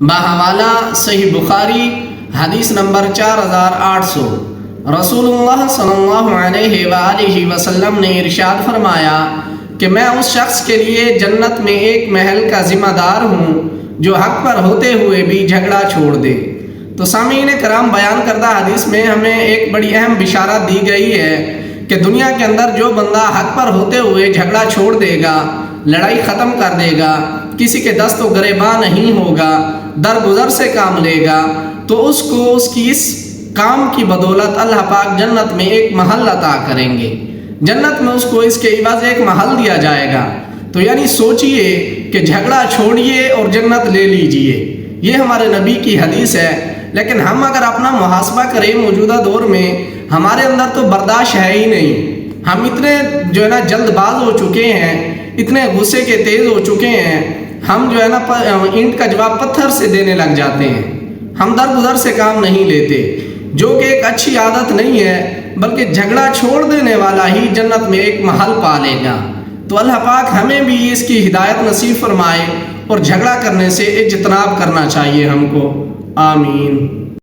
بحوالہ صحیح بخاری حدیث نمبر 4800، رسول اللہ صلی اللہ علیہ وآلہ وسلم نے ارشاد فرمایا کہ میں اس شخص کے لیے جنت میں ایک محل کا ذمہ دار ہوں جو حق پر ہوتے ہوئے بھی جھگڑا چھوڑ دے۔ تو سامعین کرام، بیان کردہ حدیث میں ہمیں ایک بڑی اہم بشارت دی گئی ہے کہ دنیا کے اندر جو بندہ حق پر ہوتے ہوئے جھگڑا چھوڑ دے گا، لڑائی ختم کر دے گا، کسی کے دست و گریباں نہیں ہوگا، درگزر سے کام لے گا، تو اس کو اس کی اس کام کی بدولت اللہ پاک جنت میں ایک محل عطا کریں گے۔ جنت میں اس کو اس کے عوض ایک محل دیا جائے گا۔ تو یعنی سوچئے کہ جھگڑا چھوڑیے اور جنت لے لیجئے، یہ ہمارے نبی کی حدیث ہے۔ لیکن ہم اگر اپنا محاسبہ کریں موجودہ دور میں، ہمارے اندر تو برداشت ہے ہی نہیں۔ ہم اتنے جلد باز ہو چکے ہیں، اتنے غصے کے تیز ہو چکے ہیں، ہم اینٹ کا جواب پتھر سے دینے لگ جاتے ہیں۔ ہم درگزر سے کام نہیں لیتے، جو کہ ایک اچھی عادت نہیں ہے، بلکہ جھگڑا چھوڑ دینے والا ہی جنت میں ایک محل پا لے گا۔ تو اللہ پاک ہمیں بھی اس کی ہدایت نصیب فرمائے، اور جھگڑا کرنے سے اجتناب کرنا چاہیے ہم کو۔ آمین۔